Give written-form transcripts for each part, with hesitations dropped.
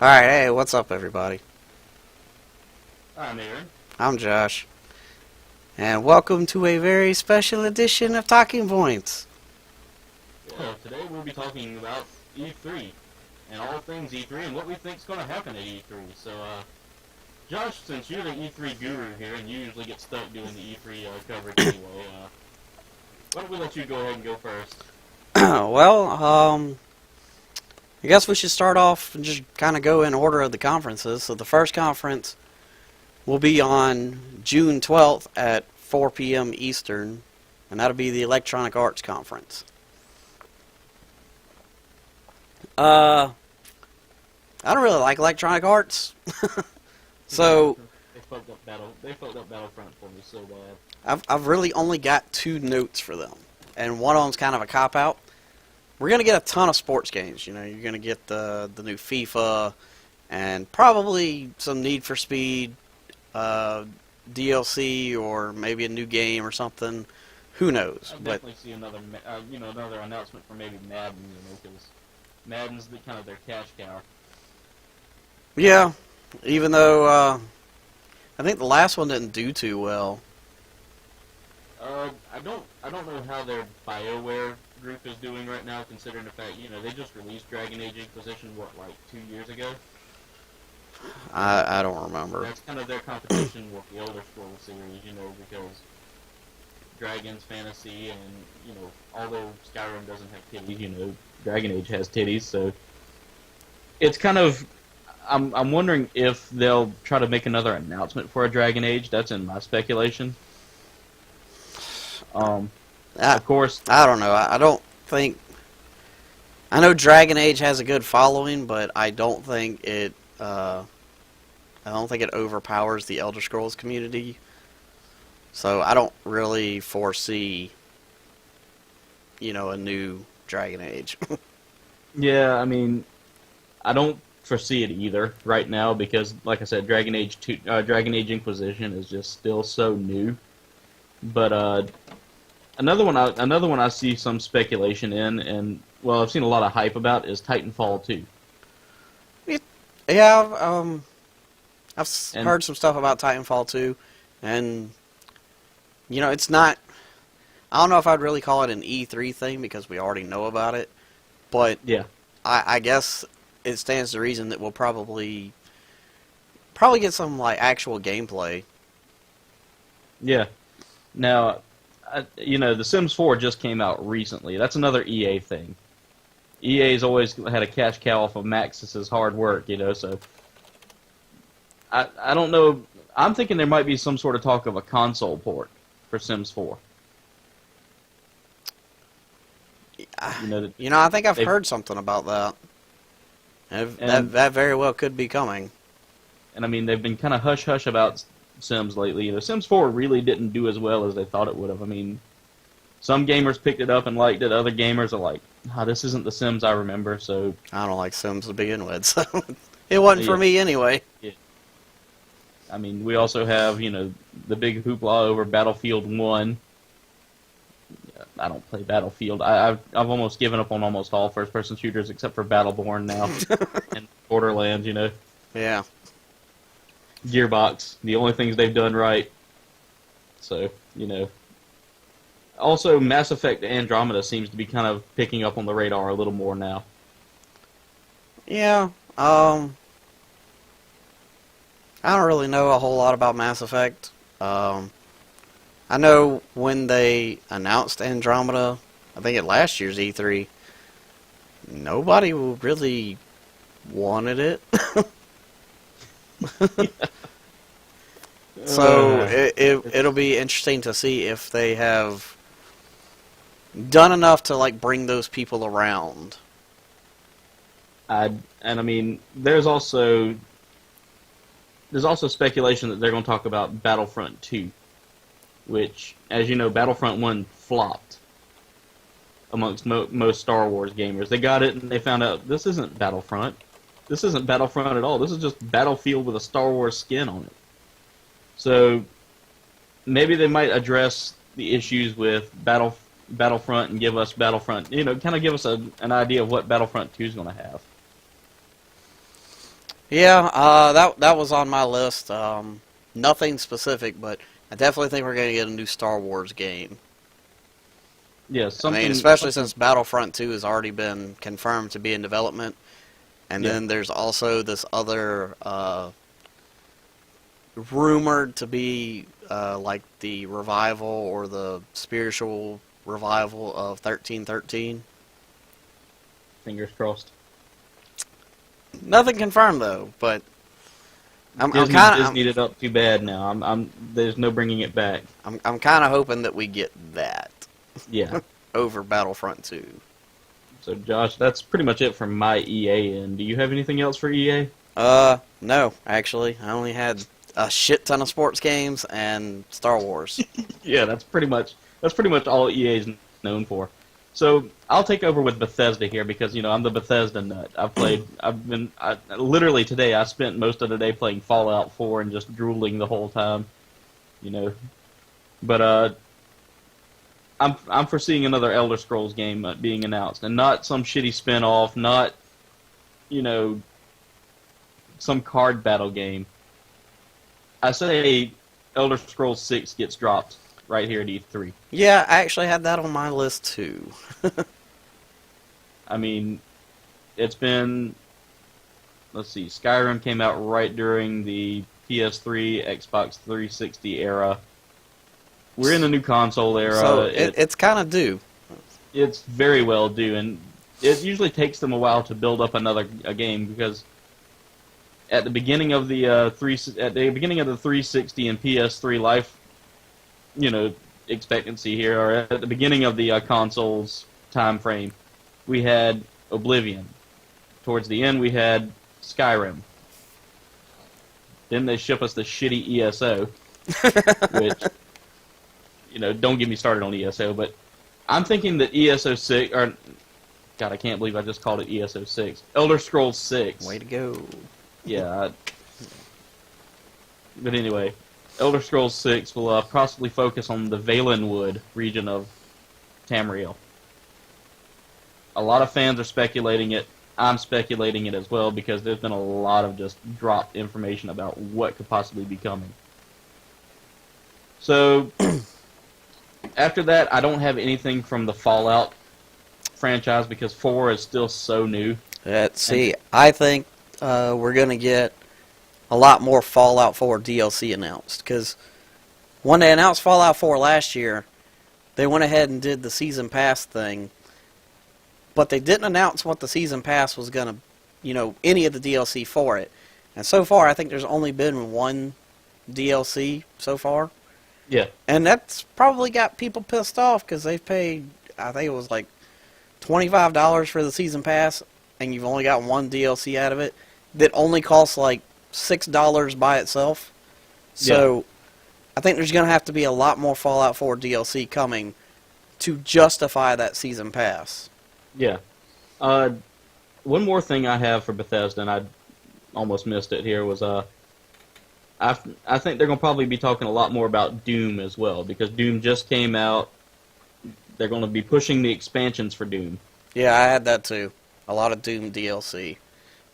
Alright, hey, what's up, everybody? I'm Aaron. I'm Josh. And welcome to a very special edition of Talking Points. Today we'll be talking about E3 and all things E3 and what we think is going to happen at E3. Josh, since you're the E3 guru here and you usually get stuck doing the E3 coverage anyway, why don't we let you go ahead and go first? I guess we should start off and just kind of go in order of the conferences. So the first conference will be on June 12th at 4 p.m. Eastern, and that'll be the Electronic Arts Conference. I don't really like Electronic Arts. So They fucked up Battlefront for me so bad. I've really only got two notes for them, and one of them's kind of a cop-out. We're going to get a ton of sports games. You know, you're going to get the new FIFA and probably some Need for Speed DLC or maybe a new game or something. Who knows? I definitely see another announcement for maybe Madden, because Madden's kind of their cash cow. Yeah, even though I think the last one didn't do too well. I don't know how their BioWare group is doing right now, considering the fact, they just released Dragon Age Inquisition, like 2 years ago? I don't remember. That's kind of their competition with the Elder Scrolls series, because Dragon's fantasy and, although Skyrim doesn't have titties, Dragon Age has titties, so it's kind of, I'm wondering if they'll try to make another announcement for a Dragon Age. That's in my speculation. Of course, I don't know. I don't think. I know Dragon Age has a good following, but I don't think it. I don't think it overpowers the Elder Scrolls community. So I don't really foresee, a new Dragon Age. yeah, I mean, I don't foresee it either right now because, like I said, Dragon Age Dragon Age Inquisition is just still so new. But another one I see some speculation in, and well, I've seen a lot of hype about is Titanfall 2. Yeah, I've heard some stuff about Titanfall 2, and it's not. I don't know if I'd really call it an E3 thing because we already know about it, but yeah, I guess it stands to reason that we'll probably get some like actual gameplay. Yeah. Now, The Sims 4 just came out recently. That's another EA thing. EA's always had a cash cow off of Maxis's hard work, so I don't know. I'm thinking there might be some sort of talk of a console port for Sims 4. I think I've heard something about that. That very well could be coming. And I mean, they've been kind of hush-hush about Sims lately. Sims 4 really didn't do as well as they thought it would have. I mean, some gamers picked it up and liked it. Other gamers are like, this isn't the Sims I remember, so... I don't like Sims to begin with, so it wasn't for me anyway. Yeah. I mean, we also have, the big hoopla over Battlefield 1. I don't play Battlefield. I've almost given up on almost all first-person shooters except for Battleborn now. And Borderlands, Yeah. Gearbox, the only things they've done right. So, Also, Mass Effect Andromeda seems to be kind of picking up on the radar a little more now. Yeah, I don't really know a whole lot about Mass Effect. I know when they announced Andromeda, I think at last year's E3, nobody really wanted it. So it'll be interesting to see if they have done enough to like bring those people around. I mean, there's also speculation that they're going to talk about Battlefront 2, which, as you know, Battlefront 1 flopped amongst most Star Wars gamers. They got it and they found out this isn't Battlefront. This isn't Battlefront at all. This is just Battlefield with a Star Wars skin on it. So maybe they might address the issues with Battlefront and give us Battlefront, kind of give us an idea of what Battlefront 2 is going to have. Yeah, that was on my list. Nothing specific, but I definitely think we're going to get a new Star Wars game. Yeah, I mean, something especially something since Battlefront 2 has already been confirmed to be in development. And yeah. then there's also this other rumored to be like the revival or the spiritual revival of 1313. Fingers crossed. Nothing confirmed though, but I'm Disney kind of Disneyed it up too bad now. There's no bringing it back. I'm kind of hoping that we get that Yeah. over Battlefront 2. So Josh, that's pretty much it from my EA end. Do you have anything else for EA? No, actually, I only had a shit ton of sports games and Star Wars. Yeah, that's pretty much all EA is known for. So I'll take over with Bethesda here because I'm the Bethesda nut. Literally today I spent most of the day playing Fallout 4 and just drooling the whole time, you know. But I'm foreseeing another Elder Scrolls game being announced, and not some shitty spin-off, not you know some card battle game. I say Elder Scrolls 6 gets dropped right here at E3. Yeah, I actually had that on my list too. I mean, it's been, let's see, Skyrim came out right during the PS3, Xbox 360 era. We're in the new console era. So it's kind of due. It's very well due, and it usually takes them a while to build up a game because at the beginning of the 360 and PS3 life, expectancy here, or at the beginning of the console's time frame, we had Oblivion. Towards the end, we had Skyrim. Then they ship us the shitty ESO, which, don't get me started on ESO, but I'm thinking that ESO 6, or, God, I can't believe I just called it ESO 6. Elder Scrolls 6. Way to go. Yeah. But anyway, Elder Scrolls 6 will possibly focus on the Valenwood region of Tamriel. A lot of fans are speculating it. I'm speculating it as well because there's been a lot of just dropped information about what could possibly be coming. So, after that, I don't have anything from the Fallout franchise because 4 is still so new. Let's see. I think we're going to get a lot more Fallout 4 DLC announced. Because when they announced Fallout 4 last year, they went ahead and did the Season Pass thing. But they didn't announce what the Season Pass was going to, any of the DLC for it. And so far, I think there's only been one DLC so far. Yeah. And that's probably got people pissed off because they've paid, I think it was like $25 for the Season Pass, and you've only got one DLC out of it that only costs like $6 by itself. So Yeah. I think there's going to have to be a lot more Fallout 4 DLC coming to justify that Season Pass. Yeah. One more thing I have for Bethesda, and I almost missed it here, was I think they're going to probably be talking a lot more about Doom as well, because Doom just came out. They're going to be pushing the expansions for Doom. Yeah, I had that too. A lot of Doom DLC.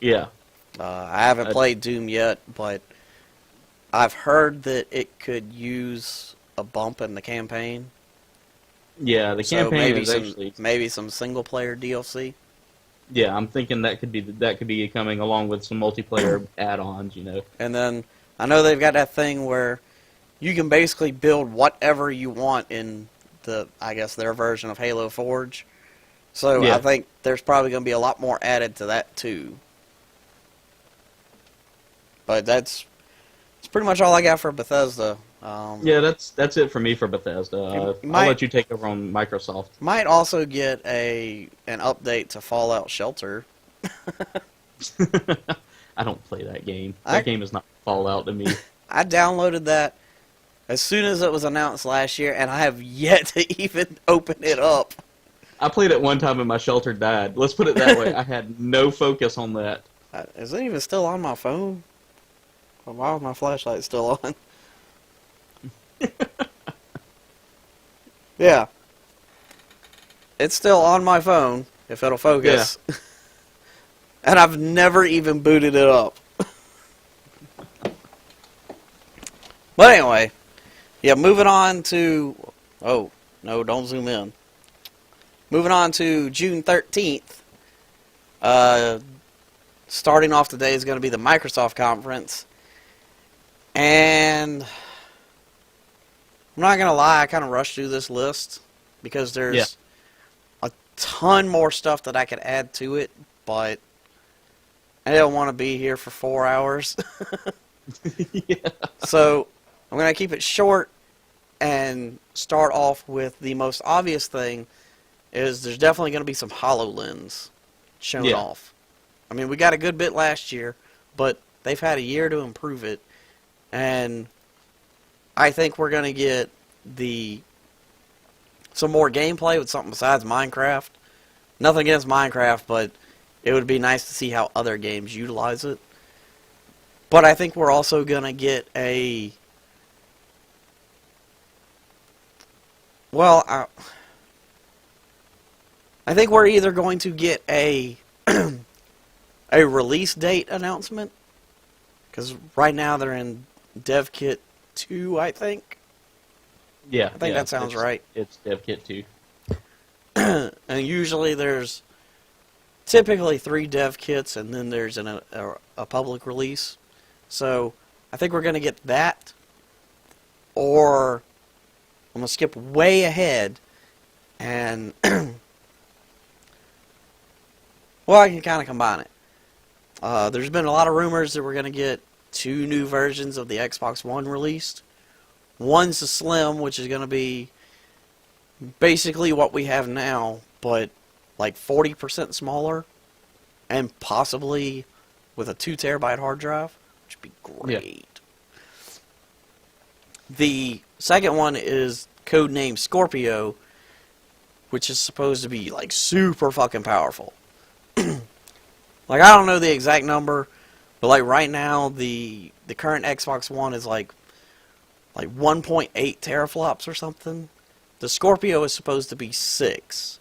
Yeah. I haven't played Doom yet, but I've heard that it could use a bump in the campaign. Yeah, the campaign is actually maybe some single player DLC. Yeah, I'm thinking that could be coming along with some multiplayer add-ons, And then I know they've got that thing where you can basically build whatever you want in their version of Halo Forge. So Yeah. I think there's probably going to be a lot more added to that too. But that's pretty much all I got for Bethesda. Yeah, that's it for me for Bethesda. I'll let you take over on Microsoft. Might also get an update to Fallout Shelter. I don't play that game. That game is not Fallout to me. I downloaded that as soon as it was announced last year, and I have yet to even open it up. I played it one time and my shelter died. Let's put it that way. I had no focus on that. Is it even still on my phone? Or why is my flashlight still on? Yeah. It's still on my phone, if it'll focus. And I've never even booted it up. But anyway, yeah, moving on to... Oh, no, don't zoom in. Moving on to June 13th. Starting off today is going to be the Microsoft conference. And I'm not going to lie, I kind of rushed through this list because there's a ton more stuff that I could add to it, but I don't want to be here for 4 hours. Yeah. So I'm going to keep it short and start off with the most obvious thing is there's definitely going to be some HoloLens shown off. I mean, we got a good bit last year, but they've had a year to improve it, and I think we're going to get some more gameplay with something besides Minecraft. Nothing against Minecraft, but it would be nice to see how other games utilize it. But I think we're also going to get a... Well, I think we're either going to get a a release date announcement, because right now they're in Dev Kit 2, I think. Yeah, I think that sounds right. It's Dev Kit 2. And usually there's typically 3 dev kits, and then there's a public release. So I think we're going to get that, or I'm going to skip way ahead, and well, I can kind of combine it. There's been a lot of rumors that we're going to get 2 new versions of the Xbox One released. One's the Slim, which is going to be basically what we have now, but like 40% smaller, and possibly with a 2 terabyte hard drive, which would be great. Yeah. The second one is codenamed Scorpio, which is supposed to be like super fucking powerful. Like, I don't know the exact number, but like right now the current Xbox One is like 1.8 teraflops or something. The Scorpio is supposed to be 6.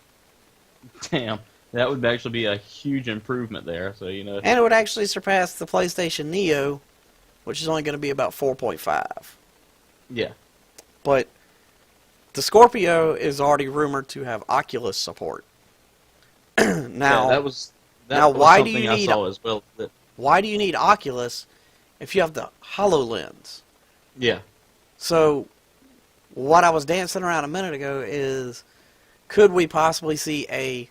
Damn, that would actually be a huge improvement there. So you know, and it would actually surpass the PlayStation Neo, which is only going to be about 4.5. Yeah, but the Scorpio is already rumored to have Oculus support. Now, why do you need? As well, why do you need Oculus if you have the HoloLens? Yeah. So, what I was dancing around a minute ago is, could we possibly see a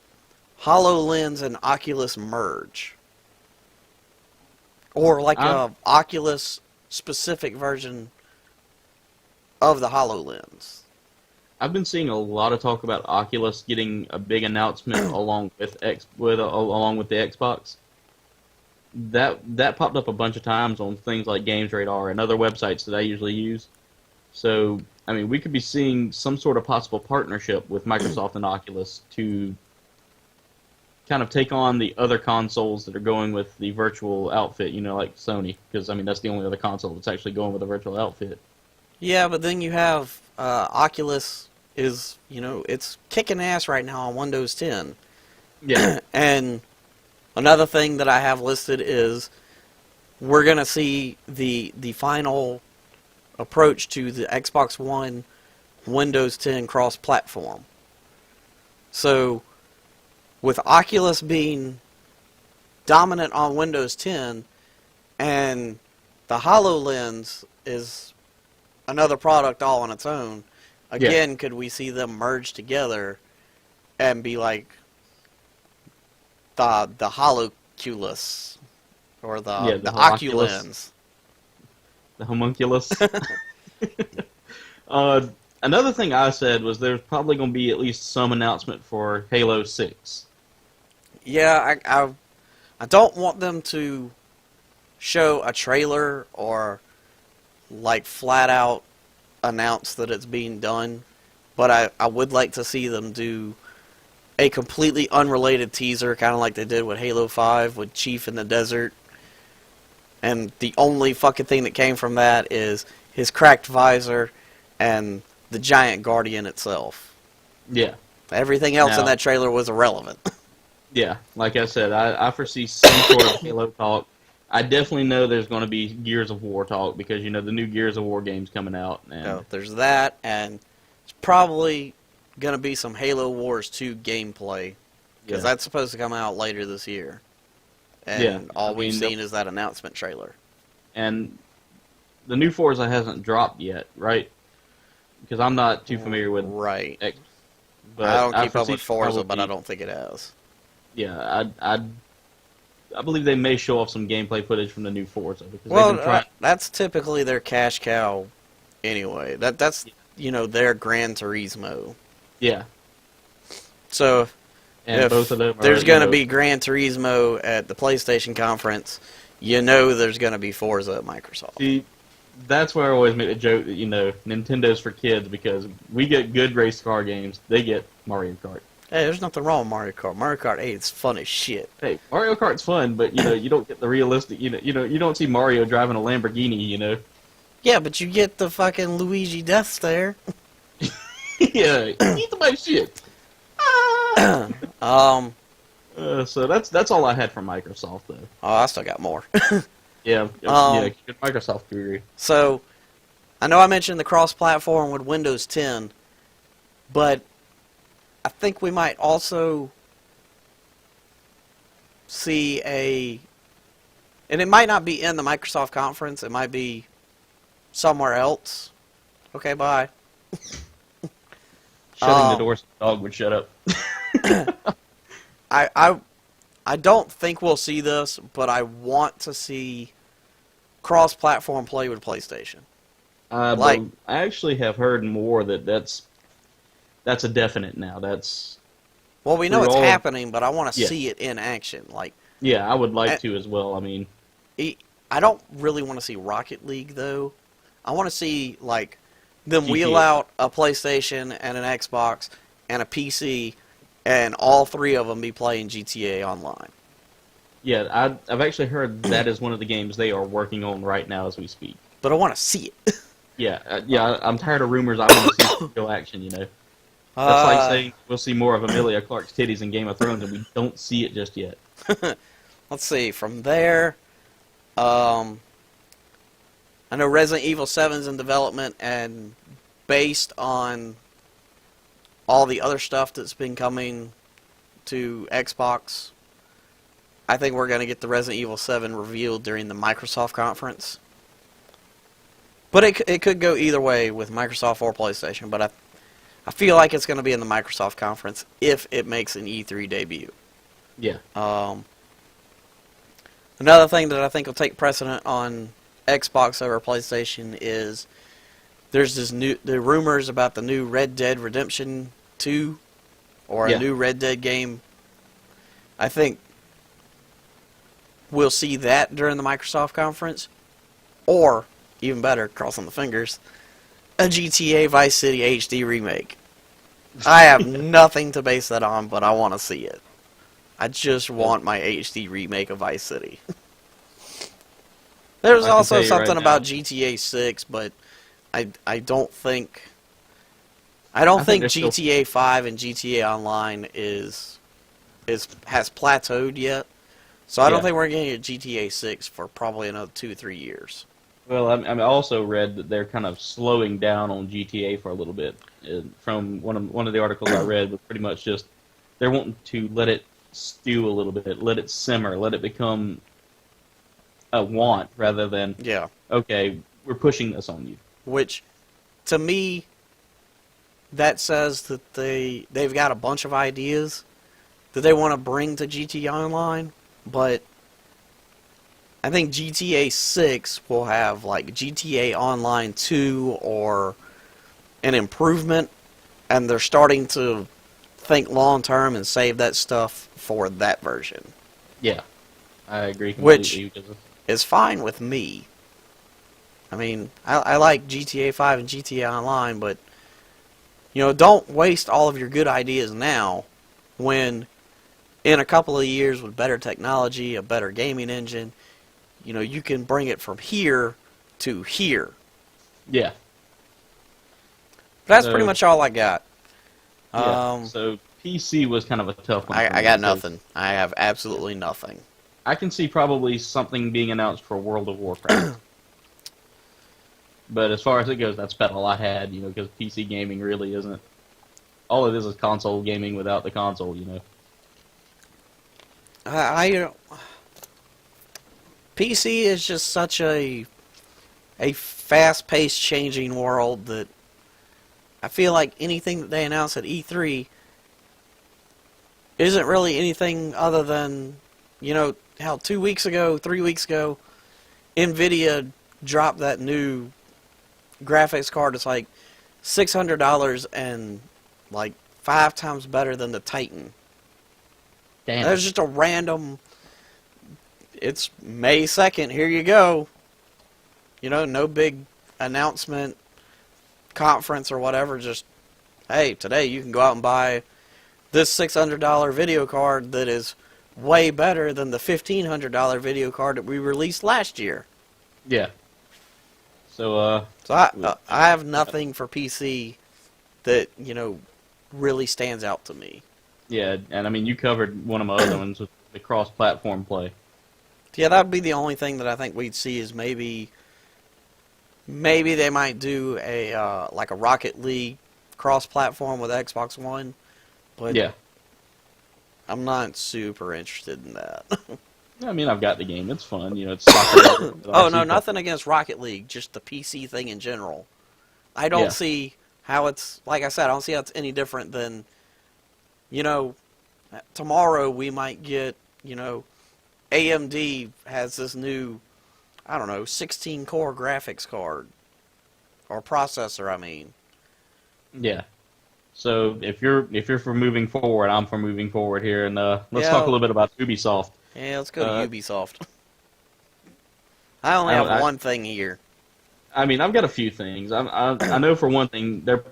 HoloLens and Oculus merge? Or like a Oculus specific version of the HoloLens? I've been seeing a lot of talk about Oculus getting a big announcement along with the Xbox. That popped up a bunch of times on things like Games Radar and other websites that I usually use. So, I mean, we could be seeing some sort of possible partnership with Microsoft and Oculus to kind of take on the other consoles that are going with the virtual outfit, you know, like Sony, because, I mean, that's the only other console that's actually going with a virtual outfit. Yeah, but then you have Oculus is, you know, it's kicking ass right now on Windows 10. Yeah. And another thing that I have listed is we're going to see the final approach to the Xbox One Windows 10 cross-platform. So, with Oculus being dominant on Windows 10, and the HoloLens is another product all on its own, again, could we see them merge together and be like the Holoculus or the Oculens? The homunculus. Another thing I said was there's probably going to be at least some announcement for Halo 6. Yeah, I don't want them to show a trailer or like flat out announce that it's being done, but I would like to see them do a completely unrelated teaser, kind of like they did with Halo 5 with Chief in the desert. And the only fucking thing that came from that is his cracked visor and the giant Guardian itself. Yeah. Everything else in that trailer was irrelevant. Yeah, like I said, I foresee some sort of Halo talk. I definitely know there's going to be Gears of War talk because the new Gears of War game's coming out, and So there's that, and it's probably going to be some Halo Wars 2 gameplay, because yeah, that's supposed to come out later this year. And yeah. all we've seen is that announcement trailer. And the new Forza hasn't dropped yet, right? Because I'm not too familiar with Right. X, but I don't keep up foresee with Forza, but I probably- don't think it has. Yeah, I believe they may show off some gameplay footage from the new Forza because they've been trying. That's typically their cash cow anyway. That's their Gran Turismo. Yeah, So and if both of them. there's going to be Gran Turismo at the PlayStation conference, there's going to be Forza at Microsoft. See, that's where I always make the joke that Nintendo's for kids because we get good race car games, they get Mario Kart. Hey, there's nothing wrong with Mario Kart. Mario Kart 8 is fun as shit. Hey, Mario Kart's fun, but you don't get the realistic. You don't see Mario driving a Lamborghini. Yeah, but you get the fucking Luigi Death Stare. Yeah, eat my shit. So that's all I had from Microsoft though. Oh, I still got more. Yeah, good Microsoft guru. So, I know I mentioned the cross-platform with Windows 10, but I think we might also see and it might not be in the Microsoft conference, it might be somewhere else. Okay, bye. Shutting the door so the dog would shut up. I don't think we'll see this, but I want to see cross-platform play with PlayStation. But I actually have heard more that's a definite now. Well, we know it's all- happening, but I want to Yeah. see it in action. Yeah, I would like to as well. I mean, I don't really want to see Rocket League, though. I want to see, them GTA. wheel out a PlayStation and an Xbox and a PC, and all three of them be playing GTA Online. yeah, I've actually heard that is one of the games they are working on right now as we speak. But I want to see it. Yeah, I'm tired of rumors. I want to see real action. That's like saying we'll see more of Emilia Clarke's titties in Game of Thrones, and we don't see it just yet. Let's see. From there, I know Resident Evil 7's in development, and based on all the other stuff that's been coming to Xbox, I think we're going to get the Resident Evil 7 revealed during the Microsoft conference. But it could go either way with Microsoft or PlayStation, but I feel like it's going to be in the Microsoft conference if it makes an E3 debut. Yeah. Another thing that I think will take precedent on Xbox over PlayStation is there's the rumors about the new Red Dead Redemption 2 or a new Red Dead game. I think we'll see that during the Microsoft conference, or even better, crossing the fingers, a GTA Vice City HD remake. I have nothing to base that on, but I want to see it. I just want my HD remake of Vice City. There's also something about GTA 6, but I don't think GTA 5 and GTA Online has plateaued yet. So I don't think we're going to get GTA 6 for probably another 2 or 3 years. Well, I also read that they're kind of slowing down on GTA for a little bit. From one of the articles I read was pretty much just they're wanting to let it stew a little bit, let it simmer, let it become a want rather than okay, we're pushing this on you. Which, to me, that says that they've got a bunch of ideas that they want to bring to GTA Online, but I think GTA 6 will have like GTA Online 2 or an improvement, and they're starting to think long term and save that stuff for that version. Yeah, I agree completely. Which is fine with me. I mean, I like GTA 5 and GTA Online, but don't waste all of your good ideas now when in a couple of years with better technology, a better gaming engine, you can bring it from here to here. Yeah. But that's pretty much all I got. Yeah, so PC was kind of a tough one. I got nothing. I have absolutely nothing. I can see probably something being announced for World of Warcraft. But as far as it goes, that's about all I had, because PC gaming really isn't. All it is console gaming without the console. PC is just such a fast-paced changing world that I feel like anything that they announce at E3 isn't really anything other than, how 2 weeks ago, 3 weeks ago, Nvidia dropped that new graphics card. It's like $600 and like 5 times better than the Titan. Damn. There's just a random. It's May 2nd. Here you go. No big announcement, conference or whatever. Just, hey, today you can go out and buy this $600 video card that is way better than the $1,500 video card that we released last year. Yeah. So I have nothing for PC that, really stands out to me. Yeah, and I mean, you covered one of my other ones with the cross-platform play. Yeah, that would be the only thing that I think we'd see is maybe they might do a like a Rocket League cross-platform with Xbox One, but yeah, I'm not super interested in that. I mean, I've got the game. It's fun. It's soccer. Oh no, nothing against Rocket League, just the PC thing in general. I don't see how it's, like I said, I don't see how it's any different than, tomorrow we might get, AMD has this new, I don't know, 16-core graphics card. Or processor, I mean. Yeah. So if you're for moving forward, I'm for moving forward here, and let's talk a little bit about Ubisoft. Yeah, let's go to Ubisoft. I only have one thing here. I mean, I've got a few things. I know for one thing, they're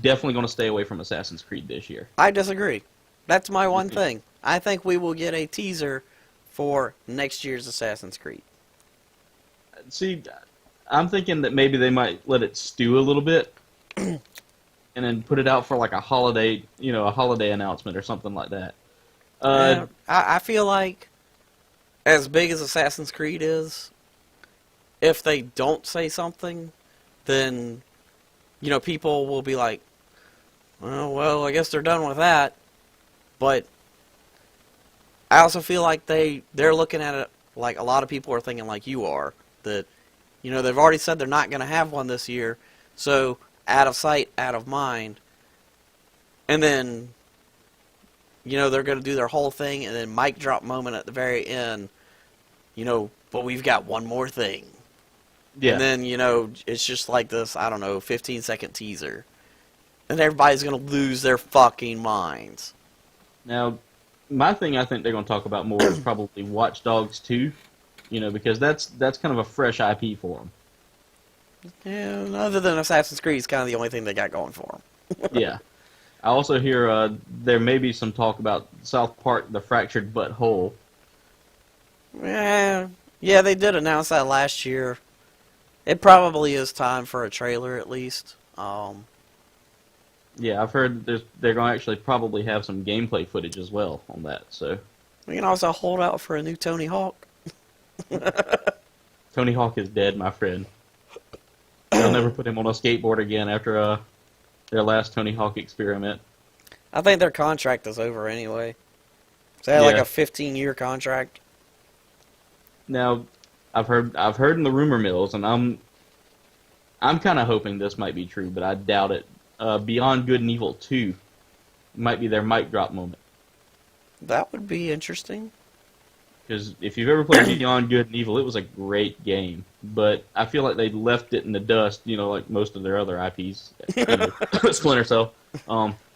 definitely going to stay away from Assassin's Creed this year. I disagree. That's my one thing. I think we will get a teaser for next year's Assassin's Creed. See, I'm thinking that maybe they might let it stew a little bit, and then put it out for like a holiday announcement or something like that. I feel like, as big as Assassin's Creed is, if they don't say something, then, people will be like, well, I guess they're done with that. But I also feel like they're looking at it like a lot of people are thinking like you are, that, they've already said they're not going to have one this year, so out of sight, out of mind. And then, they're going to do their whole thing, and then mic drop moment at the very end, but we've got one more thing. Yeah. And then, it's just like this, I don't know, 15-second teaser. And everybody's going to lose their fucking minds. Now, my thing I think they're going to talk about more is probably Watch Dogs 2, because that's kind of a fresh IP for them. Yeah, other than Assassin's Creed, it's kind of the only thing they got going for them. Yeah. I also hear there may be some talk about South Park, The Fractured But Whole. Yeah, they did announce that last year. It probably is time for a trailer, at least. Yeah, I've heard they're going to actually probably have some gameplay footage as well on that. So we can also hold out for a new Tony Hawk. Tony Hawk is dead, my friend. They'll never put him on a skateboard again after their last Tony Hawk experiment. I think their contract is over anyway. So they had like a 15-year contract. Now, I've heard in the rumor mills, and I'm kind of hoping this might be true, but I doubt it. Beyond Good and Evil 2 might be their mic drop moment. That would be interesting. Because if you've ever played Beyond Good and Evil, it was a great game. But I feel like they left it in the dust, like most of their other IPs. Splinter Cell.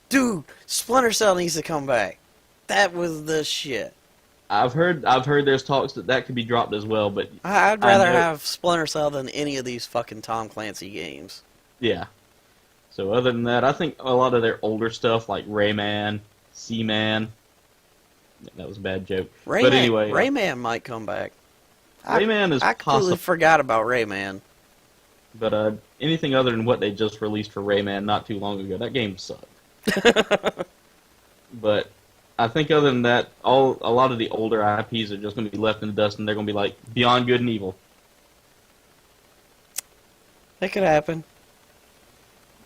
Dude, Splinter Cell needs to come back. That was the shit. I've heard there's talks that could be dropped as well, but I'd rather have Splinter Cell than any of these fucking Tom Clancy games. Yeah. So other than that, I think a lot of their older stuff like Rayman, Seaman. That was a bad joke. But anyway, Rayman might come back. Rayman is I completely forgot about Rayman. But anything other than what they just released for Rayman not too long ago, that game sucked. But I think other than that, a lot of the older IPs are just going to be left in the dust, and they're going to be like Beyond Good and Evil. It could happen.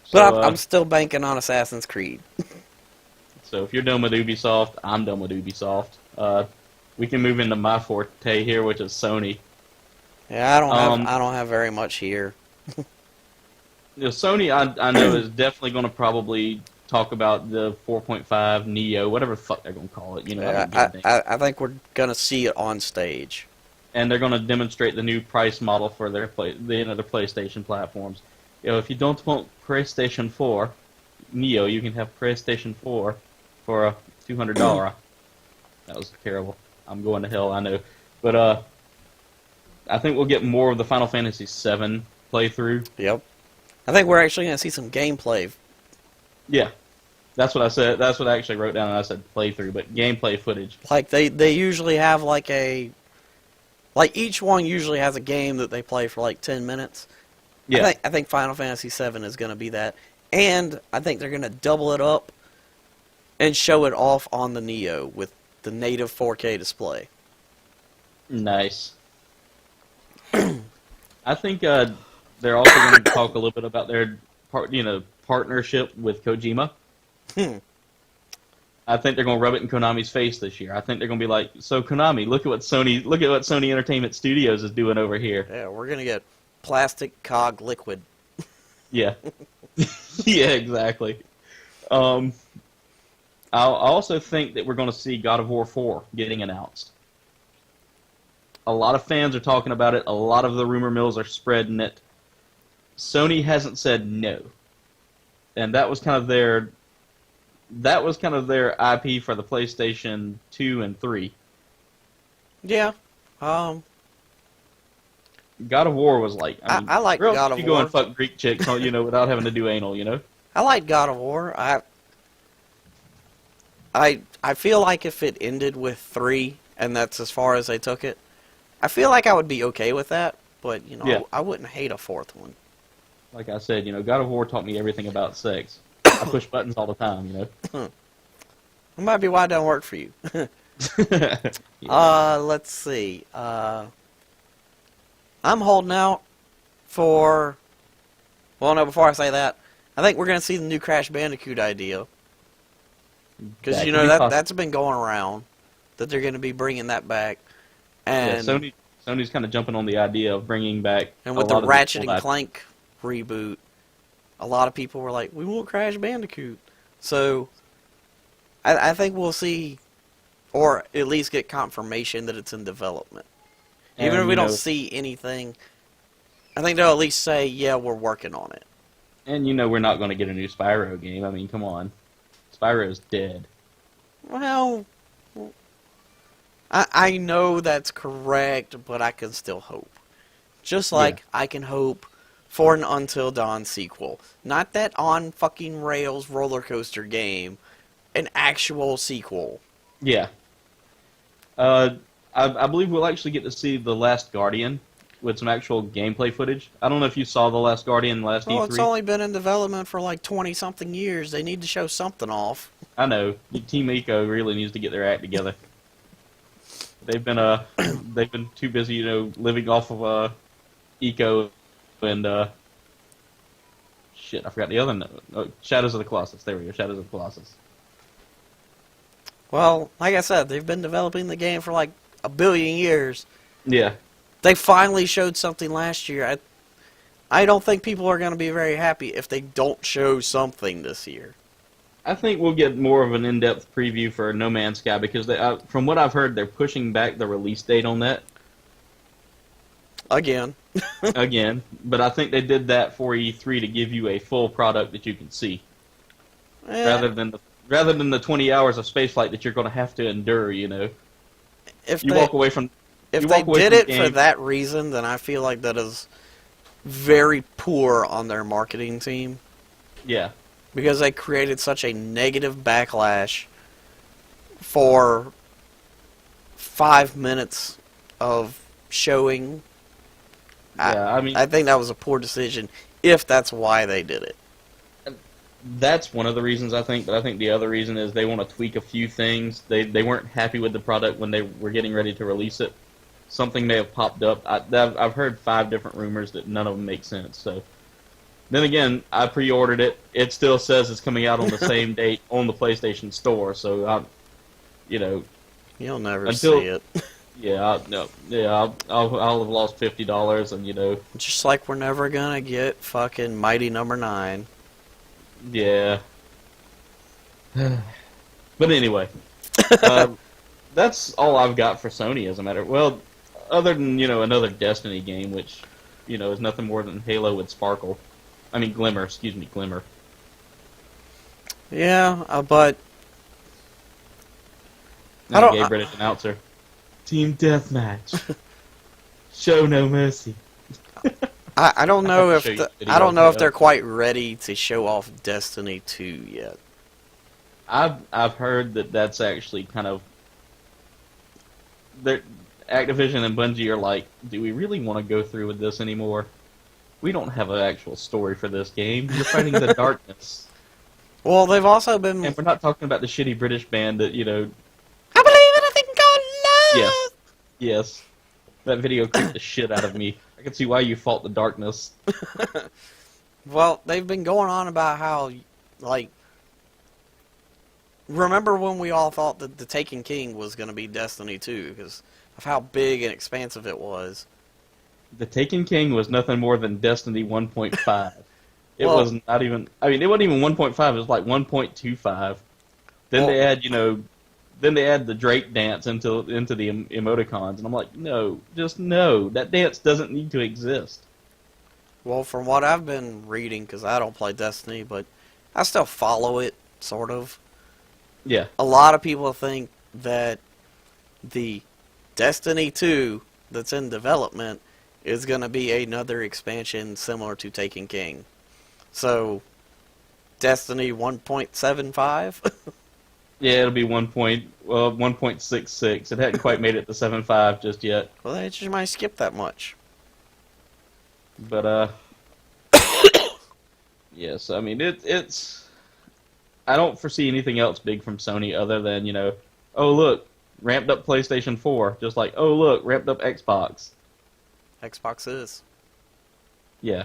So, But I'm still banking on Assassin's Creed. so if you're done with Ubisoft, I'm done with Ubisoft. We can move into my forte here, which is Sony. Yeah, Um, I don't have very much here. Sony, I know is definitely going to probably talk about the 4.5 Neo, whatever the fuck they're going to call it. I don't give a damn. I think we're gonna see it on stage. And they're going to demonstrate the new price model for their their PlayStation platforms. If you don't want PlayStation 4 Neo, you can have PlayStation 4 for a $200. That was terrible. I'm going to hell, I know. But I think we'll get more of the Final Fantasy VII playthrough. Yep. I think we're actually gonna see some gameplay. Yeah, that's what I said. That's what I actually wrote down. And I said playthrough, but gameplay footage. Like they usually have like each one usually has a game that they play for like 10 minutes. Yeah. I think Final Fantasy VII is going to be that. And I think they're going to double it up and show it off on the Neo with the native 4K display. Nice. I think they're also going to talk a little bit about their partnership with Kojima. I think they're going to rub it in Konami's face this year. I think they're going to be like, "So Konami, look at what Sony Entertainment Studios is doing over here." Yeah, we're going to get plastic cog liquid. Yeah. Yeah, exactly. I also think that we're going to see God of War 4 getting announced. A lot of fans are talking about it. A lot of the rumor mills are spreading it. Sony hasn't said no. And that was kind of their IP for the PlayStation 2 and 3. Yeah. God of War was like, I like girls, God of you War. go and fuck Greek chicks, without having to do anal, I like God of War. I feel like if it ended with 3 and that's as far as they took it, I feel like I would be okay with that, but Yeah. I wouldn't hate a 4th one. Like I said, God of War taught me everything about sex. I push buttons all the time, That might be why it don't work for you. Yeah. Let's see. I'm holding out for... Well, no, before I say that, I think we're going to see the new Crash Bandicoot idea. Because, That could be possible. that's been going around, that they're going to be bringing that back. And, Sony's kind of jumping on the idea of bringing back and with a the lot of Ratchet old and IP. Clank reboot, a lot of people were like, we want Crash Bandicoot. So, I think we'll see, or at least get confirmation that it's in development. Even And, if we don't see anything, I think they'll at least say, yeah, we're working on it. And we're not going to get a new Spyro game. I mean, come on. Spyro's dead. Well, I know that's correct, but I can still hope. Just like I can hope for an Until Dawn sequel. Not that on fucking rails roller coaster game. An actual sequel. Yeah. I believe we'll actually get to see The Last Guardian with some actual gameplay footage. I don't know if you saw The Last Guardian last Well, E3. it's only been in development for like 20-something years. They need to show something off. I know. Team Eco really needs to get their act together. They've been too busy, living off of Eco and shit. I forgot the other. Shadows of the Colossus. There we go. Shadows of the Colossus. Well, like I said, they've been developing the game for like a billion years. Yeah. They finally showed something last year. I don't think people are going to be very happy if they don't show something this year. I think we'll get more of an in-depth preview for No Man's Sky because from what I've heard, they're pushing back the release date on that. Again. Again. But I think they did that for E3 to give you a full product that you can see. Rather than the 20 hours of spaceflight that you're going to have to endure, If you they, walk away from... if you they walk away did from it the for game- that reason, then I feel like that is very poor on their marketing team. Yeah. Because they created such a negative backlash for 5 minutes of showing. Yeah, I think that was a poor decision if that's why they did it. That's one of the reasons I think, but I think the other reason is they want to tweak a few things. They weren't happy with the product when they were getting ready to release it. Something may have popped up. I've heard 5 different rumors that none of them make sense. So then again, I pre-ordered it. It still says it's coming out on the same date on the PlayStation Store. So you know, You'll never until see it. no, yeah, I'll have lost $50, and Just like we're never gonna get fucking Mighty Number 9. yeah. But anyway, that's all I've got for Sony. As a matter, well, other than another Destiny game, which is nothing more than Halo with sparkle. I mean glimmer. Excuse me, glimmer. Yeah, but I And a don't. gay British announcer. Team deathmatch. Show no mercy. I don't know have to if show you the I don't video. know if they're quite ready to show off Destiny 2 yet. I've heard that that's actually kind of Activision and Bungie are like, do we really want to go through with this anymore? We don't have an actual story for this game. You're fighting the darkness. Well, they've also been. And we're not talking about the shitty British band that, I believe in a thing called love. yes, yes. That video creeped the shit out of me. I can see why you fought the darkness. Well, they've been going on about how, like, remember when we all thought that the Taken King was going to be Destiny 2 because of how big and expansive it was. The Taken King was nothing more than Destiny 1.5. It Well- was not even. I mean, it wasn't even 1.5. It was like 1.25. Then they add, then they add the Drake dance into the emoticons, and I'm like, no, just no. That dance doesn't need to exist. Well, from what I've been reading, because I don't play Destiny, but I still follow it, sort of. Yeah, A lot of people think that the Destiny 2 that's in development is going to be another expansion similar to Taken King. So, Destiny 1.75? yeah, it'll be 1.66. It hadn't quite made it to 7.5 just yet, Well, they just might skip that much. but yes. I mean, it's. I don't foresee anything else big from Sony other than oh look, ramped up PlayStation 4, just like oh look, ramped up Xbox. Xbox is. Yeah.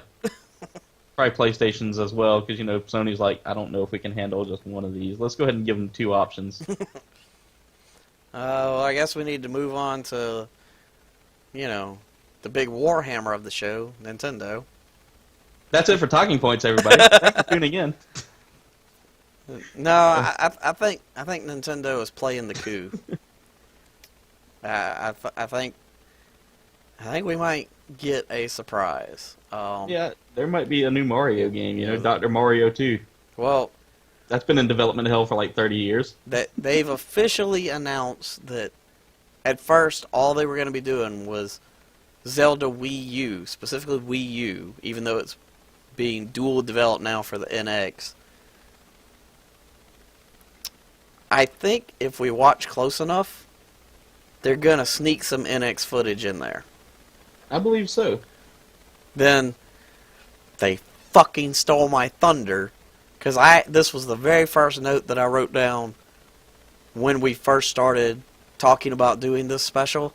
Probably PlayStations as well, because Sony's like, I don't know if we can handle just one of these. Let's go ahead and give them 2 options. Well, I guess we need to move on to, the big Warhammer of the show, Nintendo. That's it for talking points, everybody. Thanks for tuning in. No, I think Nintendo is playing the coup. I think we might get a surprise. Yeah, there might be a new Mario game. Dr. Mario 2. Well, That's been in development hell for like 30 years. that they've officially announced that at first all they were going to be doing was Zelda Wii U, specifically Wii U, even though it's being dual developed now for the NX. I think if we watch close enough, they're going to sneak some NX footage in there. I believe so. Then they fucking stole my thunder, because this was the very first note that I wrote down when we first started talking about doing this special.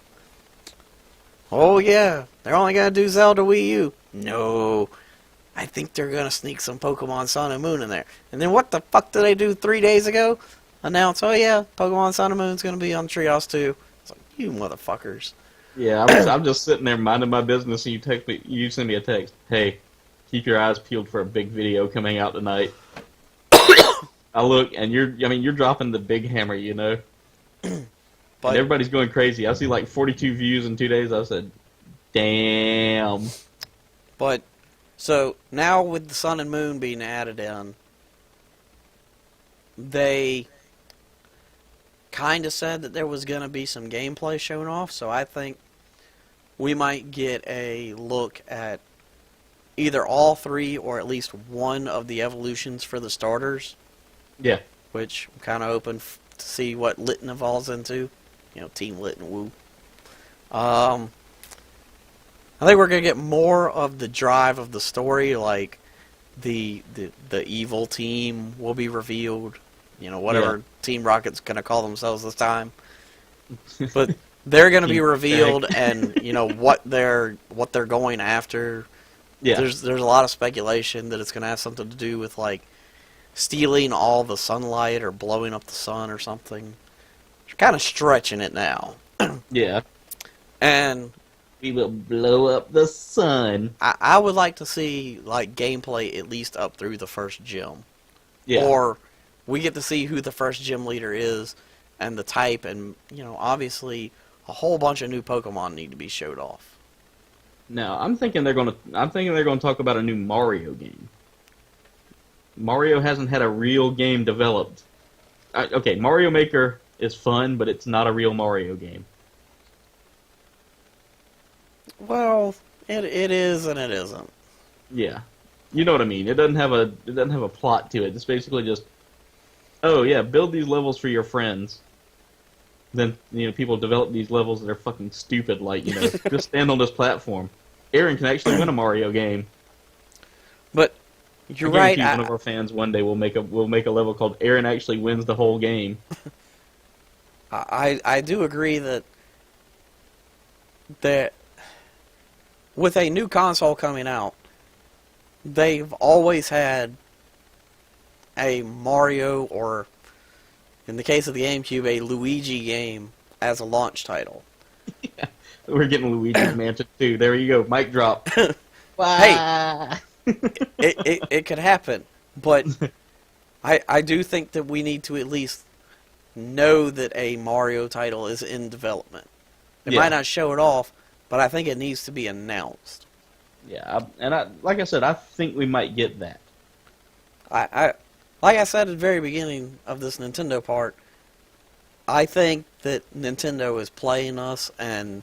Oh yeah, they're only gonna do Zelda Wii U. No, I think they're gonna sneak some Pokemon Sun and Moon in there. And then what the fuck did they do 3 days ago? Announce, oh yeah, Pokemon Sun and Moon's gonna be on Treehouse 2. It's like, you motherfuckers. Yeah, I'm just sitting there minding my business, and you send me a text. Hey, keep your eyes peeled for a big video coming out tonight. I look, and you're dropping the big hammer, But and everybody's going crazy. I see like 42 views in 2 days. I said, damn. But, so, now with the Sun and Moon being added in, they kind of said that there was going to be some gameplay shown off, so I think we might get a look at either all 3 or at least one of the evolutions for the starters, Yeah. which I'm kind of open to see what Litten evolves into. Team Litten, woo. I think we're going to get more of the drive of the story, like the evil team will be revealed. You know, whatever Team Rocket's gonna call themselves this time. But they're gonna be revealed, and you know what they're going after. Yeah. There's a lot of speculation that it's gonna have something to do with like stealing all the sunlight or blowing up the sun or something. They're kind of stretching it now. Yeah. And We will blow up the sun. I would like to see like gameplay at least up through the first gym. Yeah. Or we get to see who the first gym leader is and the type, and you know, obviously a whole bunch of new Pokemon need to be showed off. Now, I'm thinking they're gonna talk about a new Mario game. Mario hasn't had a real game developed. Okay, Mario Maker is fun, but it's not a real Mario game. Well, it is and it isn't. Yeah, you know what I mean. It doesn't have a plot to it. It's basically just, oh yeah, build these levels for your friends. Then people develop these levels that are fucking stupid, like just stand on this platform. Aaron can actually win a Mario game. But you're I guarantee right. One of our fans one day will make a level called Aaron actually wins the whole game. I do agree that with a new console coming out, they've always had a Mario, or in the case of the GameCube, a Luigi game as a launch title. Yeah. We're getting Luigi's Mansion 2. There you go. Mic drop. Hey, it could happen, but I do think that we need to at least know that a Mario title is in development. They might not show it off, but I think it needs to be announced. Yeah, like I said, I think we might get that. Like I said at the very beginning of this Nintendo part, I think that Nintendo is playing us, and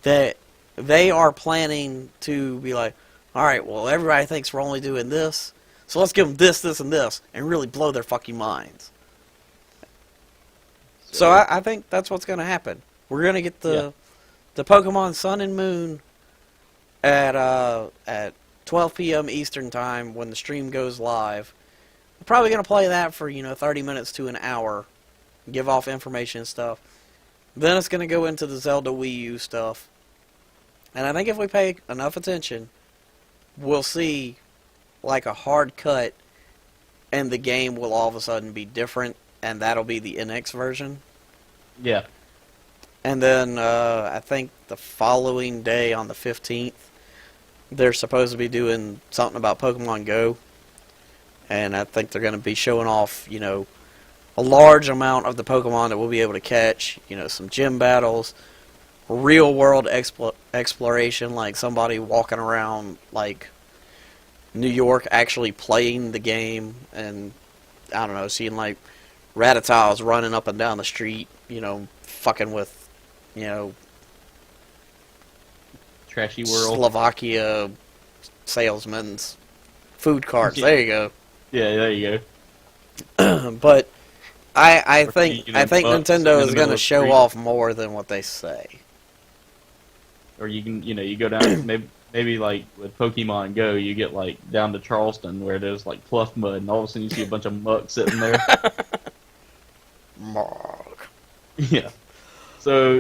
that they are planning to be like, all right, well, everybody thinks we're only doing this, so let's give them this, this, and this, and really blow their fucking minds. So I think that's what's going to happen. We're going to get the Pokemon Sun and Moon at 12 p.m. Eastern Time when the stream goes live. We're probably going to play that for 30 minutes to an hour, give off information and stuff. Then it's going to go into the Zelda Wii U stuff. And I think if we pay enough attention, we'll see like a hard cut, and the game will all of a sudden be different, and that'll be the NX version. Yeah. And then I think the following day on the 15th, they're supposed to be doing something about Pokemon Go. And I think they're going to be showing off, a large amount of the Pokemon that we'll be able to catch, some gym battles, real world exploration, like somebody walking around like New York actually playing the game, and I don't know, seeing like Rattata's running up and down the street, fucking with, Trashy World. Slovakia salesmen's food carts. There you go. Yeah, there you go. But I think Bucks Nintendo in is the going middle to of show the street. off more than what they say. Or you can, you go down, maybe like with Pokemon Go, you get like down to Charleston where there's like pluff mud, and all of a sudden you see a bunch of muck sitting there. Mark. Yeah. So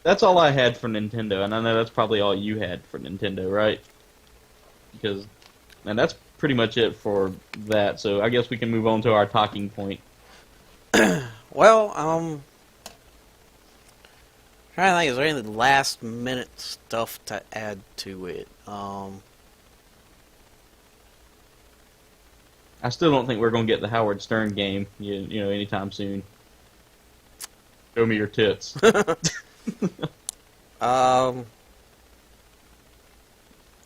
that's all I had for Nintendo, and I know that's probably all you had for Nintendo, right? And that's pretty much it for that. So I guess we can move on to our talking point. Well, trying to think, is there any last minute stuff to add to it? I still don't think we're going to get the Howard Stern game, anytime soon. Show me your tits. Hey,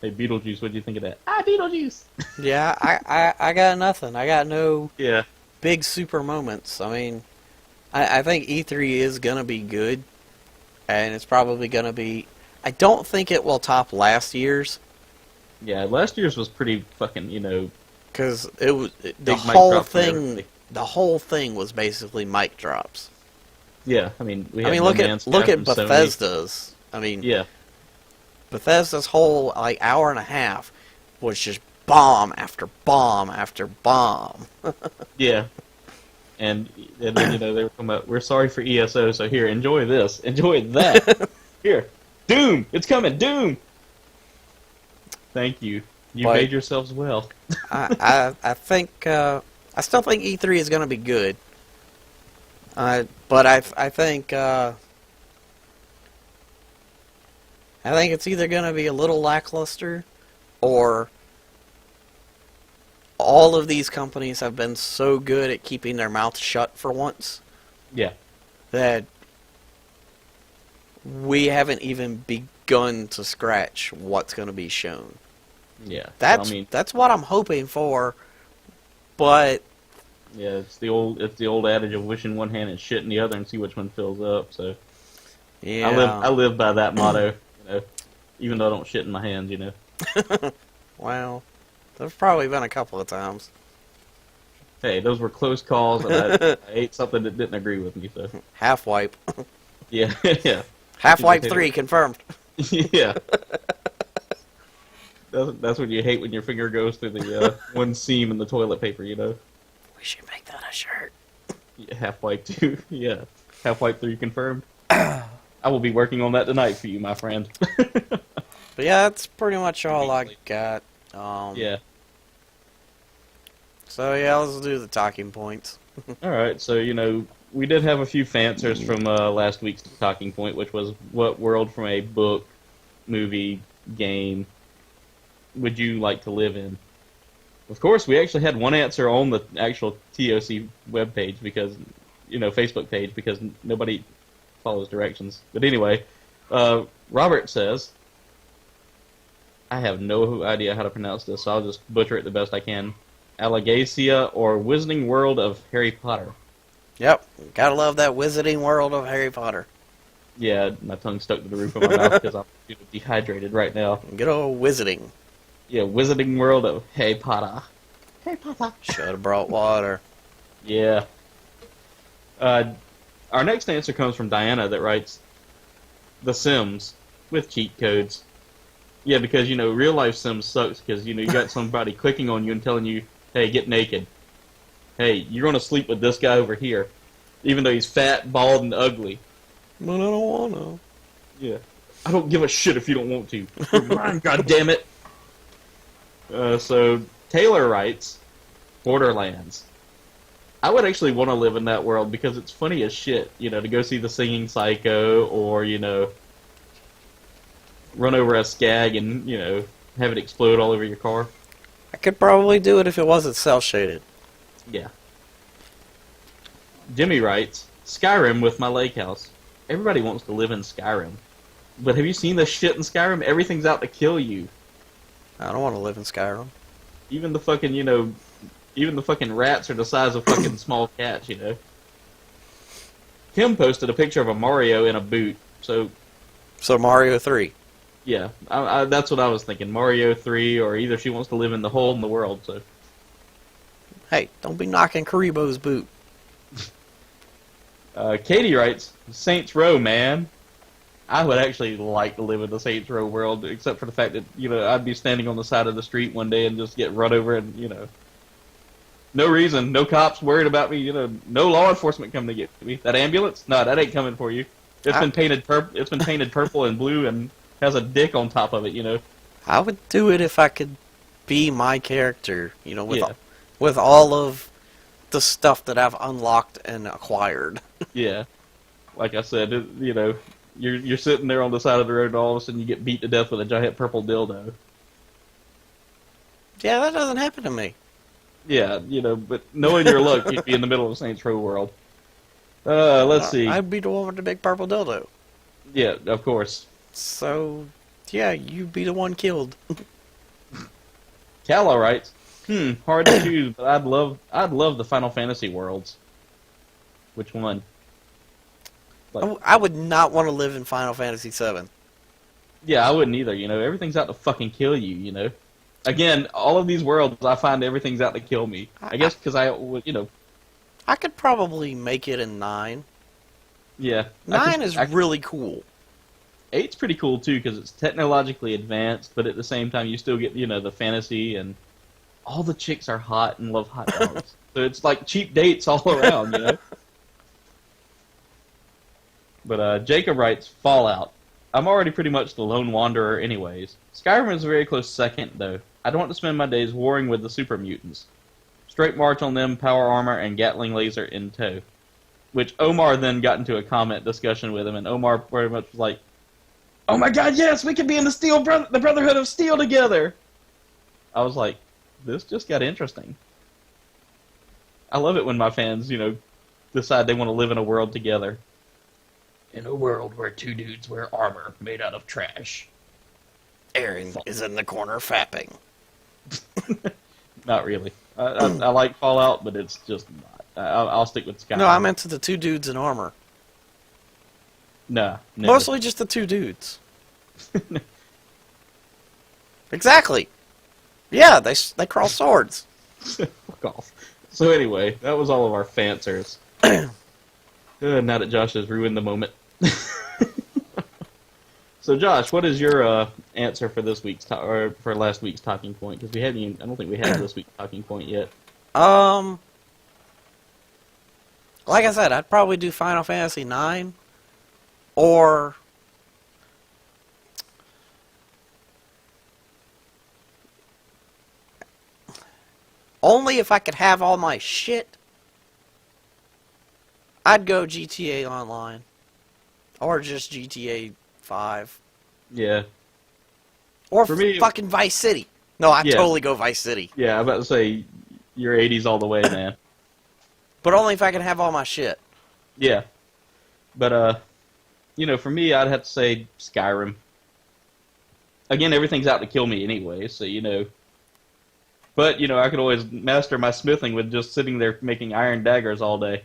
Beetlejuice, what do you think of that? Beetlejuice! Yeah, I got nothing. I got no Yeah. big super moments. I mean, I think E3 is going to be good, and it's probably going to be... I don't think it will top last year's. Yeah, last year's was pretty fucking, Because it was the Big mic whole drops and thing. everything. The whole thing was basically mic drops. Yeah, I mean, Look at Bethesda's. I mean, Yeah. Bethesda's whole hour and a half was just bomb after bomb after bomb. Yeah. And then, they were talking about, we're sorry for ESO, so here, enjoy this. Enjoy that. Here. Doom! It's coming! Doom! Thank you. You But made yourselves well. I think I still think E3 is going to be good. But I think it's either going to be a little lackluster, or all of these companies have been so good at keeping their mouth shut for once Yeah. that we haven't even begun to scratch what's going to be shown. Yeah. That's what I'm hoping for, but yeah, it's the old adage of wishing one hand and shit in the other and see which one fills up. So yeah, I live by that motto, even though I don't shit in my hands, Well, there's probably been a couple of times. Hey, those were close calls, and I ate something that didn't agree with me. So Half wipe. yeah, yeah, Half wipe 3 confirmed. yeah. That's what you hate when your finger goes through the one seam in the toilet paper, We should make that a shirt. Yeah, half wipe 2, yeah. Half wipe 3 confirmed. I will be working on that tonight for you, my friend. But yeah, that's pretty much all I got. Yeah. So yeah, let's do the talking points. Alright, so, we did have a few fanswers from last week's talking point, which was, what world from a book, movie, game would you like to live in? Of course, we actually had one answer on the actual ToC webpage because, Facebook page, because nobody follows directions. But anyway, Robert says, I have no idea how to pronounce this, so I'll just butcher it the best I can. Alagacia or Wizarding World of Harry Potter. Yep, gotta love that Wizarding World of Harry Potter. Yeah, my tongue stuck to the roof of my mouth because I'm dehydrated right now. Good old Wizarding. Yeah, Wizarding World of Harry Potter. Harry Potter. Should have brought water. Yeah. Our next answer comes from Diana that writes, The Sims with cheat codes. Yeah, because, real life Sims sucks because, you got somebody clicking on you and telling you, hey, get naked. Hey, you're going to sleep with this guy over here. Even though he's fat, bald, and ugly. But I don't wanna. Yeah. I don't give a shit if you don't want to. You're mine, goddammit! So, Taylor writes, Borderlands. I would actually want to live in that world because it's funny as shit, to go see the Singing Psycho or, run over a skag and, have it explode all over your car. I could probably do it if it wasn't cel-shaded. Yeah. Jimmy writes, Skyrim with my lake house. Everybody wants to live in Skyrim. But have you seen the shit in Skyrim? Everything's out to kill you. I don't want to live in Skyrim. Even the fucking, even the fucking rats are the size of fucking small cats, Kim posted a picture of a Mario in a boot, so Mario 3. yeah, that's what I was thinking. Mario 3, or either she wants to live in the hole in the world, so. Hey, don't be knocking Karibo's boot. Katie writes, Saints Row, man. I would actually like to live in the Saints Row world, except for the fact that, I'd be standing on the side of the street one day and just get run over and, no reason, no cops worried about me, no law enforcement coming to get me. That ambulance? No, that ain't coming for you. It's been painted purple and blue and has a dick on top of it, I would do it if I could be my character, with all of the stuff that I've unlocked and acquired. Yeah. Like I said, you're sitting there on the side of the road and all of a sudden you get beat to death with a giant purple dildo. Yeah, that doesn't happen to me. Yeah, but knowing your luck, you'd be in the middle of Saints Row world. Let's see. I'd be the one with the big purple dildo. Yeah, of course. So, yeah, you'd be the one killed. Calla writes, hard to choose, but I'd love the Final Fantasy worlds. Which one? I would not want to live in Final Fantasy VII. Yeah, I wouldn't either, everything's out to fucking kill you, Again, all of these worlds, I find everything's out to kill me. I guess because I could probably make it in 9. Yeah. 9 is really cool. Eight's pretty cool too because it's technologically advanced, but at the same time you still get the fantasy and all the chicks are hot and love hot dogs. So it's like cheap dates all around. But Jacob writes Fallout. I'm already pretty much the lone wanderer anyways. Skyrim is a very close second though. I don't want to spend my days warring with the super mutants. Straight march on them, power armor, and Gatling laser in tow. Which Omar then got into a comment discussion with him, and Omar very much was like, "Oh my God, yes, we could be in the Brotherhood of Steel together." I was like, this just got interesting. I love it when my fans, decide they want to live in a world together. In a world where two dudes wear armor made out of trash. Aaron is in the corner fapping. Not really. I like Fallout, but it's just not. I'll stick with Skyrim. No, I meant to the two dudes in armor. Nah, never. Mostly just the two dudes. Exactly. Yeah, they cross swords. Fuck off. So anyway, that was all of our fancers. Now that Josh has ruined the moment. So Josh, what is your answer for this week's or for last week's talking point? Because we haven't even, I don't think we have this week's talking point yet. Like I said, I'd probably do Final Fantasy IX, or only if I could have all my shit, I'd go GTA Online, or just GTA 5. Yeah. Or for me, fucking Vice City. No, I'd Yeah. totally go Vice City. Yeah, I'm about to say you're 80s all the way, man. But only if I can have all my shit. Yeah. But for me, I'd have to say Skyrim. Again, everything's out to kill me anyway, so But I could always master my smithing with just sitting there making iron daggers all day.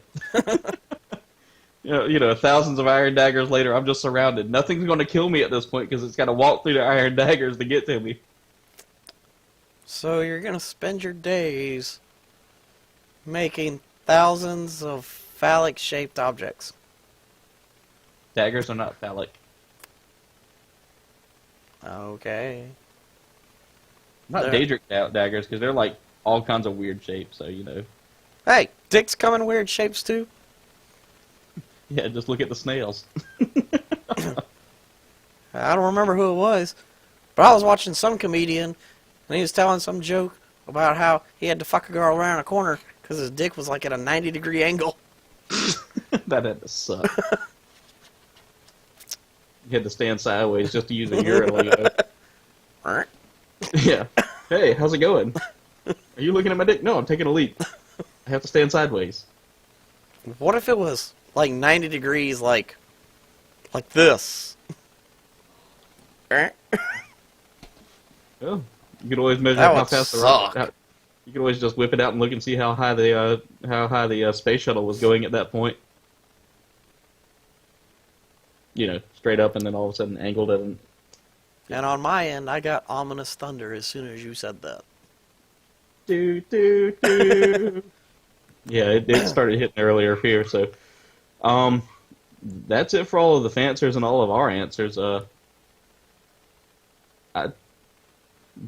Thousands of iron daggers later, I'm just surrounded. Nothing's going to kill me at this point because it's got to walk through the iron daggers to get to me. So you're going to spend your days making thousands of phallic-shaped objects. Daggers are not phallic. Okay. Not Daedric daggers because they're like all kinds of weird shapes, so Hey, dicks come in weird shapes too. Yeah, just look at the snails. I don't remember who it was, but I was watching some comedian, and he was telling some joke about how he had to fuck a girl around a corner because his dick was like at a 90-degree angle. That had to suck. You had to stand sideways just to use a urinal. Yeah. Hey, how's it going? Are you looking at my dick? No, I'm taking a leak. I have to stand sideways. What if it was like 90 degrees, like this? Well, you could always measure That how would fast the suck. rocket. You could always just whip it out and look and see how high the space shuttle was going at that point. Straight up and then all of a sudden angled it. And on my end, I got ominous thunder as soon as you said that. Do, do, do. Yeah, it started hitting earlier here, so that's it for all of the fancers and all of our answers.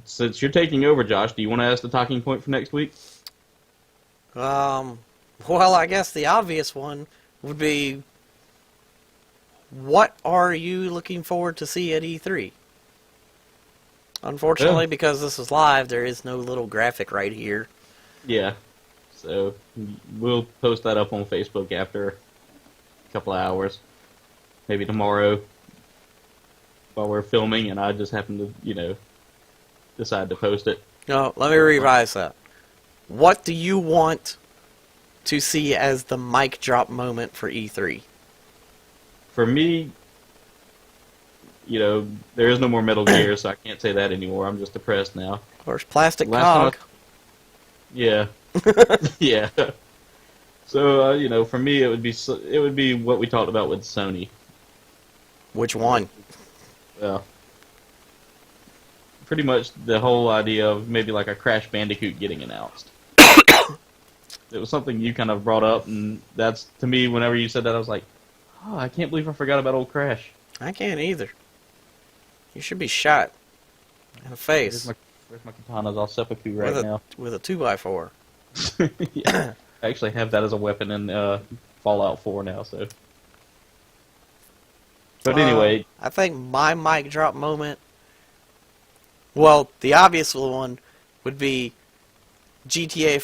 Since you're taking over, Josh, do you want to ask the talking point for next week? Well, I guess the obvious one would be, what are you looking forward to see at E3? Unfortunately, Yeah. because this is live, there is no little graphic right here. Yeah, so we'll post that up on Facebook after a couple of hours, maybe tomorrow while we're filming, and I just happen to, decide to post it. No, let me revise that. What do you want to see as the mic drop moment for E3? For me, there is no more Metal Gear, so I can't say that anymore. I'm just depressed now. Of course, Plastic Last Cog. Yeah. Yeah. So, for me, it would be what we talked about with Sony. Which one? Well, pretty much the whole idea of maybe like a Crash Bandicoot getting announced. It was something you kind of brought up, and that's, to me, whenever you said that, I was like, oh, I can't believe I forgot about old Crash. I can't either. You should be shot in the face Where's my katanas? I'll seppuku right now. with a 2x4. Yeah. I actually have that as a weapon in Fallout 4 now, so. But anyway. I think my mic drop moment, well, the obvious one would be GTA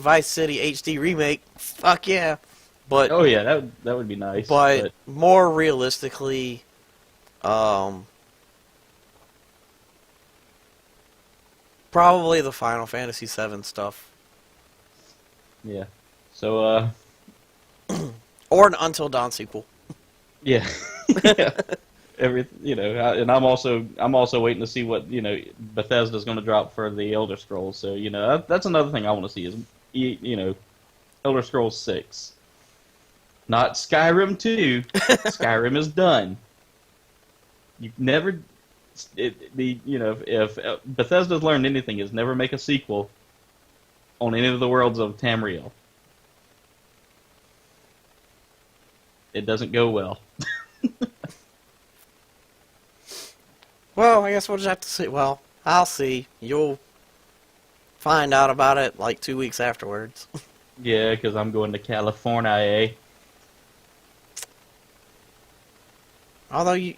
Vice City HD remake. Fuck yeah. But Oh yeah, that would be nice. But more realistically, probably the Final Fantasy VII stuff. Yeah. So Or an Until Dawn sequel. yeah. Yeah. And I'm also waiting to see what Bethesda's going to drop for the Elder Scrolls. So that's another thing I want to see is Elder Scrolls 6, not Skyrim 2. Skyrim is done. You've never if Bethesda's learned anything is never make a sequel on any of the worlds of Tamriel. It doesn't go well. Well, I guess we'll just have to see. Well, I'll see. You'll find out about it like 2 weeks afterwards. Yeah, because I'm going to California, eh? Although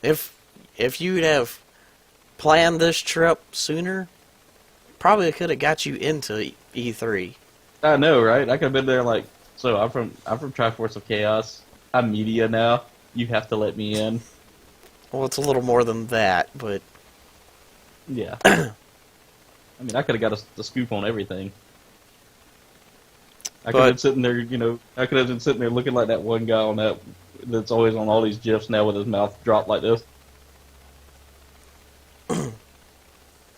if you'd have planned this trip sooner, probably could have got you into E3. I know, right? I could have been there like, so I'm from Triforce of Chaos. I'm media now. You have to let me in. Well, it's a little more than that, but Yeah. I mean, I could have got the scoop on everything. I could have been sitting there, I could have been sitting there looking like that one guy on that's always on all these GIFs now with his mouth dropped like this.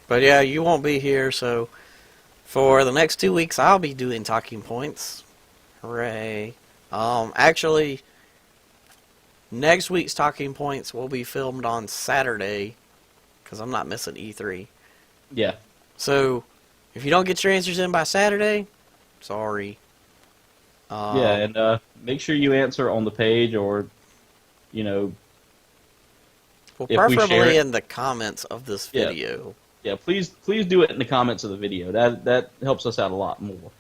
But yeah, you won't be here, so for the next 2 weeks, I'll be doing talking points. Hooray! Actually, next week's talking points will be filmed on Saturday, because I'm not missing E3. Yeah. So, if you don't get your answers in by Saturday, sorry. Yeah, and make sure you answer on the page or, well, if we preferably share it. in the comments of this video. Yeah, please do it in the comments of the video. That helps us out a lot more.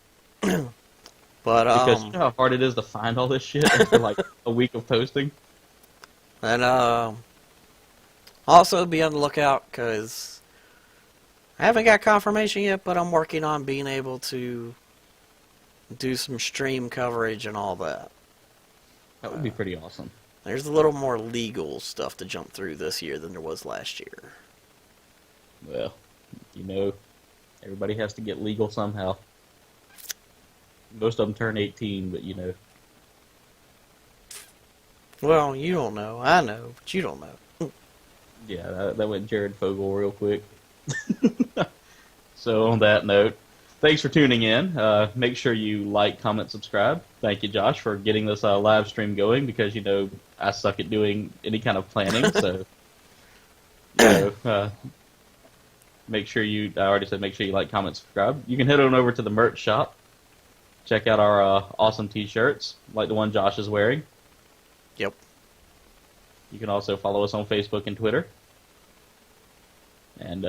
But Because you know how hard it is to find all this shit after like a week of posting? and also be on the lookout, because I haven't got confirmation yet, but I'm working on being able to do some stream coverage and all that. That would be pretty awesome. There's a little more legal stuff to jump through this year than there was last year. Well, everybody has to get legal somehow. Most of them turn 18, but Well, you don't know. I know, but you don't know. Yeah, that went Jared Fogle real quick. So on that note, thanks for tuning in. Make sure you like, comment, subscribe. Thank you, Josh, for getting this live stream going, because I suck at doing any kind of planning. So make sure I already said make sure you like, comment, subscribe. You can head on over to the merch shop. Check out our awesome t-shirts, like the one Josh is wearing. Yep. You can also follow us on Facebook and Twitter. And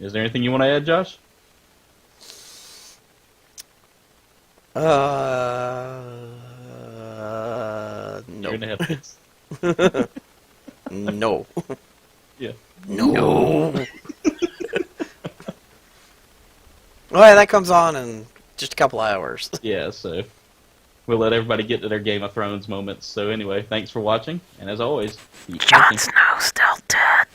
is there anything you want to add, Josh? No. You're gonna have No. Yeah. No. Well, that comes on in just a couple hours. Yeah, so we'll let everybody get to their Game of Thrones moments. So anyway, thanks for watching, and as always, keep Jon talking. Snow's still dead.